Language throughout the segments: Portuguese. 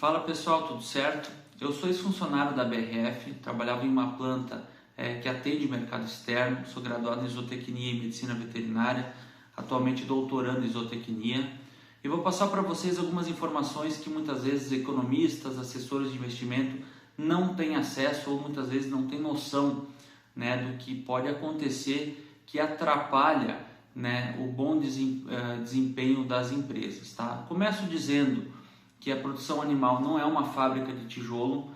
Fala pessoal, tudo certo? Eu sou ex-funcionário da BRF, trabalhava em uma planta que atende mercado externo, sou graduado em zootecnia e medicina veterinária, atualmente doutorando em zootecnia, e vou passar para vocês algumas informações que muitas vezes economistas, assessores de investimento não têm acesso ou muitas vezes não têm noção, do que pode acontecer que atrapalha, o bom desempenho das empresas. Tá? Começo dizendo que a produção animal não é uma fábrica de tijolo.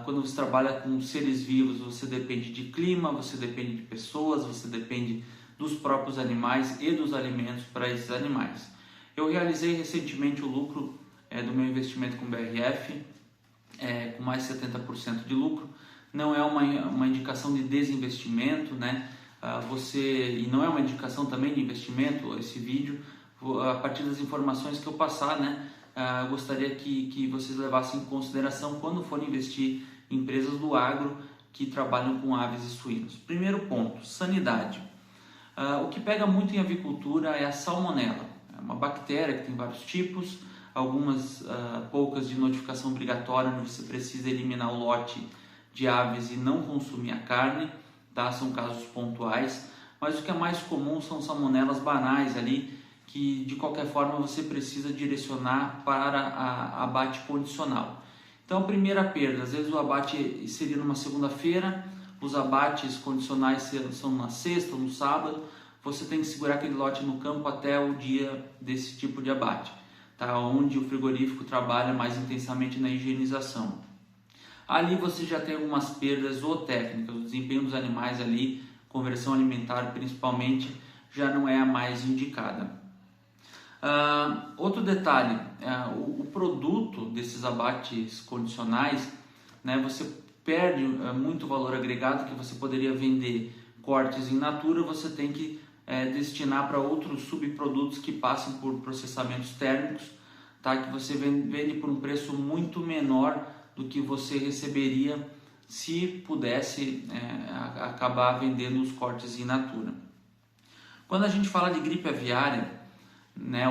Quando você trabalha com seres vivos, você depende de clima, você depende de pessoas, você depende dos próprios animais e dos alimentos para esses animais. Eu realizei recentemente o lucro do meu investimento com BRF, com mais de 70% de lucro. Não é uma indicação de desinvestimento, e não é uma indicação também de investimento esse vídeo. A partir das informações que eu passar, eu gostaria que vocês levassem em consideração quando forem investir em empresas do agro que trabalham com aves e suínos. Primeiro ponto, sanidade. O que pega muito em avicultura é a salmonela. É uma bactéria que tem vários tipos, algumas poucas de notificação obrigatória, onde você precisa eliminar o lote de aves e não consumir a carne, tá? São casos pontuais, mas o que é mais comum são salmonelas banais ali, que de qualquer forma você precisa direcionar para abate condicional. Então, a primeira perda, às vezes o abate seria numa segunda-feira, os abates condicionais são na sexta ou no sábado, você tem que segurar aquele lote no campo até o dia desse tipo de abate, tá? Onde o frigorífico trabalha mais intensamente na higienização. Ali você já tem algumas perdas zootécnicas, o desempenho dos animais ali, conversão alimentar principalmente, já não é a mais indicada. Outro detalhe, o produto desses abates condicionais, você perde muito valor agregado que você poderia vender cortes in natura, você tem que destinar para outros subprodutos que passam por processamentos térmicos, tá? Que você vende por um preço muito menor do que você receberia se pudesse acabar vendendo os cortes in natura. Quando a gente fala de gripe aviária,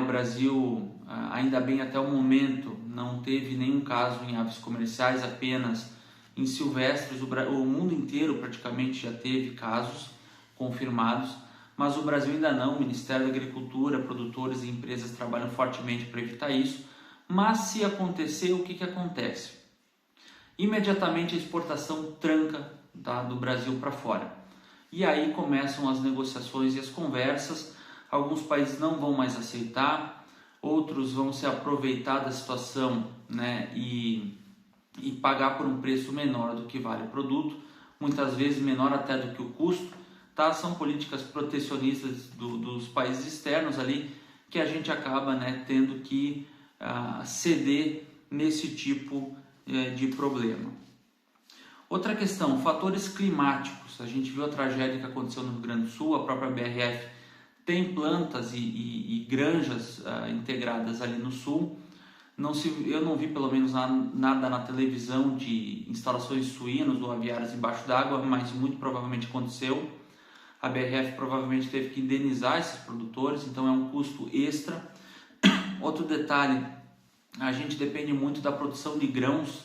o Brasil, ainda bem até o momento, não teve nenhum caso em aves comerciais, apenas em silvestres. O mundo inteiro praticamente já teve casos confirmados, mas o Brasil ainda não. O Ministério da Agricultura, produtores e empresas trabalham fortemente para evitar isso. Mas se acontecer, o que acontece? Imediatamente a exportação tranca, tá, do Brasil para fora. E aí começam as negociações e as conversas. Alguns países não vão mais aceitar, outros vão se aproveitar da situação, e pagar por um preço menor do que vale o produto, muitas vezes menor até do que o custo, tá? São políticas protecionistas dos países externos ali que a gente acaba, tendo que ceder nesse tipo de problema. Outra questão, fatores climáticos. A gente viu a tragédia que aconteceu no Rio Grande do Sul, a própria BRF tem plantas e granjas integradas ali no sul. Eu não vi pelo menos nada na televisão de instalações de suínos ou aviárias embaixo d'água, mas muito provavelmente aconteceu. A BRF provavelmente teve que indenizar esses produtores, então é um custo extra. Outro detalhe, a gente depende muito da produção de grãos,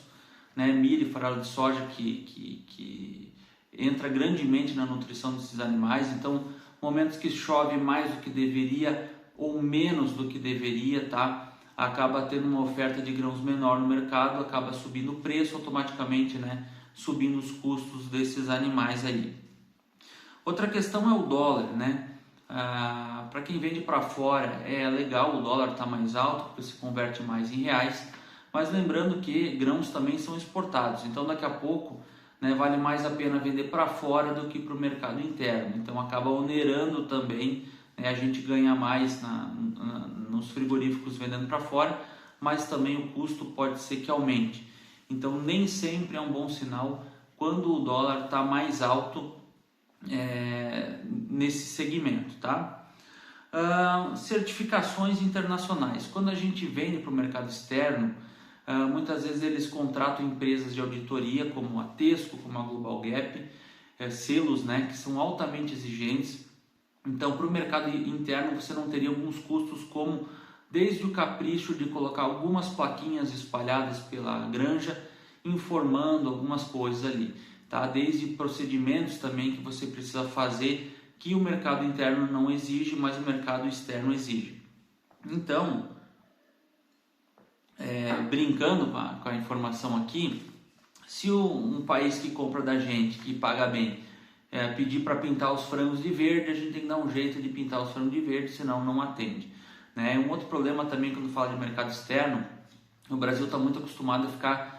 milho e farelo de soja que entra grandemente na nutrição desses animais. Então, momentos que chove mais do que deveria ou menos do que deveria, tá? Acaba tendo uma oferta de grãos menor no mercado, acaba subindo o preço automaticamente, subindo os custos desses animais aí. Outra questão é o dólar, para quem vende para fora é legal, o dólar está mais alto porque se converte mais em reais, mas lembrando que grãos também são exportados, então daqui a pouco vale mais a pena vender para fora do que para o mercado interno, então acaba onerando também, a gente ganha mais nos frigoríficos vendendo para fora, mas também o custo pode ser que aumente, então nem sempre é um bom sinal quando o dólar está mais alto nesse segmento, tá? Certificações internacionais. Quando a gente vende para o mercado externo, muitas vezes eles contratam empresas de auditoria como a Tesco, como a Global Gap, selos, que são altamente exigentes. Então, para o mercado interno você não teria alguns custos como desde o capricho de colocar algumas plaquinhas espalhadas pela granja, informando algumas coisas ali, tá? Desde procedimentos também que você precisa fazer, que o mercado interno não exige, mas o mercado externo exige. Então, brincando com a informação aqui, se um país que compra da gente, que paga bem, pedir para pintar os frangos de verde, a gente tem que dar um jeito de pintar os frangos de verde, senão não atende, né? Um outro problema também quando fala de mercado externo, o Brasil está muito acostumado a ficar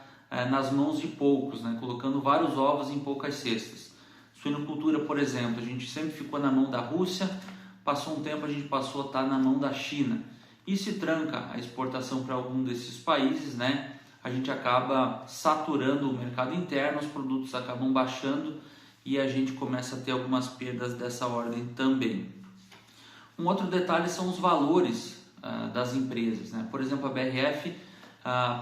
nas mãos de poucos, né? Colocando vários ovos em poucas cestas. Suinocultura, por exemplo, a gente sempre ficou na mão da Rússia, passou um tempo a gente passou a estar na mão da China. E se tranca a exportação para algum desses países, né? A gente acaba saturando o mercado interno, os produtos acabam baixando e a gente começa a ter algumas perdas dessa ordem também. Um outro detalhe são os valores das empresas, né? Por exemplo, a BRF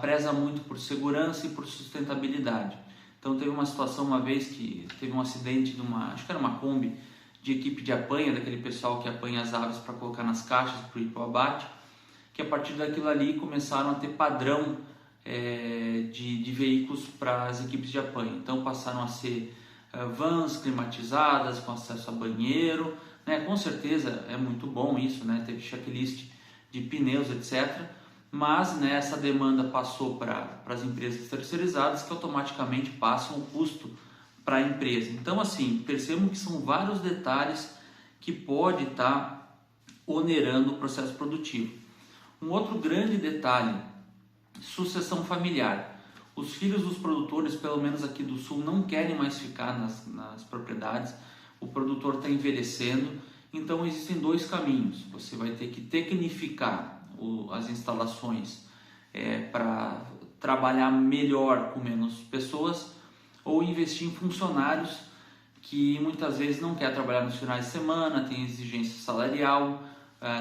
preza muito por segurança e por sustentabilidade. Então teve uma situação uma vez que teve um acidente de acho que era uma Kombi, de equipe de apanha, daquele pessoal que apanha as aves para colocar nas caixas para ir para o abate, que a partir daquilo ali começaram a ter padrão de veículos para as equipes de apanha. Então passaram a ser vans climatizadas, com acesso a banheiro, né? Com certeza é muito bom isso, né? Teve checklist de pneus, etc. Mas, né, essa demanda passou para as empresas terceirizadas, que automaticamente passam o custo para a empresa. Então, assim, percebam que são vários detalhes que pode estar onerando o processo produtivo. Um outro grande detalhe, sucessão familiar. Os filhos dos produtores, pelo menos aqui do sul, não querem mais ficar nas propriedades. O produtor está envelhecendo, então existem dois caminhos. Você vai ter que tecnificar as instalações para trabalhar melhor com menos pessoas, ou investir em funcionários que muitas vezes não quer trabalhar nos finais de semana, tem exigência salarial,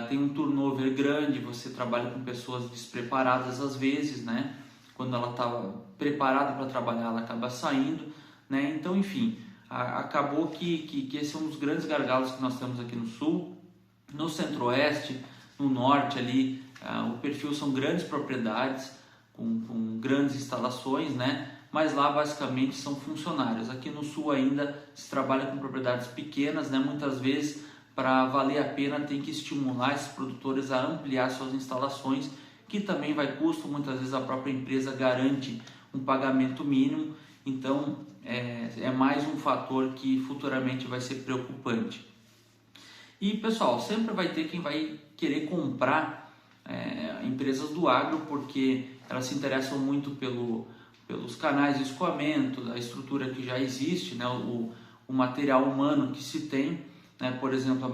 tem um turnover grande, você trabalha com pessoas despreparadas às vezes, né? Quando ela estava preparada para trabalhar, ela acaba saindo, né? Então, enfim, acabou que esse é um dos grandes gargalos que nós temos aqui no sul. No centro-oeste, no norte ali, o perfil são grandes propriedades com grandes instalações, né? Mas lá basicamente são funcionários. Aqui no sul ainda se trabalha com propriedades pequenas, né? Muitas vezes, para valer a pena, tem que estimular esses produtores a ampliar suas instalações, que também vai custo. Muitas vezes a própria empresa garante um pagamento mínimo, então é mais um fator que futuramente vai ser preocupante. E pessoal, sempre vai ter quem vai querer comprar empresas do agro, porque elas se interessam muito pelos canais de escoamento, da estrutura que já existe, né? O material humano que se tem, né? Por exemplo, a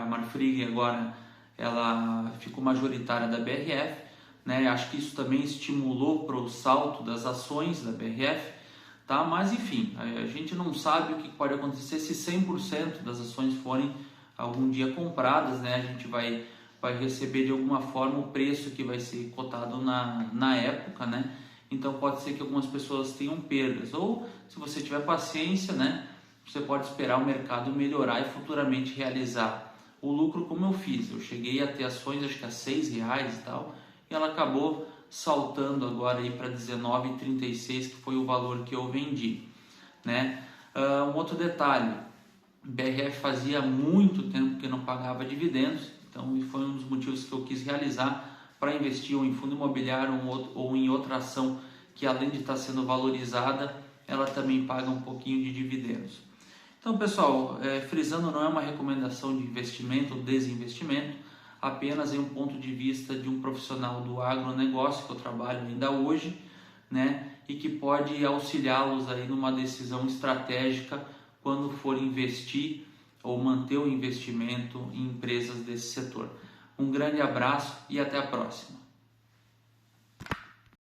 Marfrig agora ela ficou majoritária da BRF, né? Acho que isso também estimulou para o salto das ações da BRF, tá? Mas enfim, a gente não sabe o que pode acontecer se 100% das ações forem algum dia compradas, né? A gente vai receber de alguma forma o preço que vai ser cotado na época, né? Então pode ser que algumas pessoas tenham perdas, ou se você tiver paciência, né, você pode esperar o mercado melhorar e futuramente realizar o lucro, como eu fiz. Eu cheguei a ter ações acho que a R$6 e tal, e ela acabou saltando agora aí para R$19,36, que foi o valor que eu vendi, né? Um outro detalhe, BRF fazia muito tempo que não pagava dividendos, então foi um dos motivos que eu quis realizar para investir ou em fundo imobiliário ou em outra ação que, além de estar sendo valorizada, ela também paga um pouquinho de dividendos. Então, pessoal, frisando, não é uma recomendação de investimento ou desinvestimento, apenas em um ponto de vista de um profissional do agronegócio que eu trabalho ainda hoje, né, e que pode auxiliá-los aí numa decisão estratégica quando for investir ou manter o investimento em empresas desse setor. Um grande abraço e até a próxima.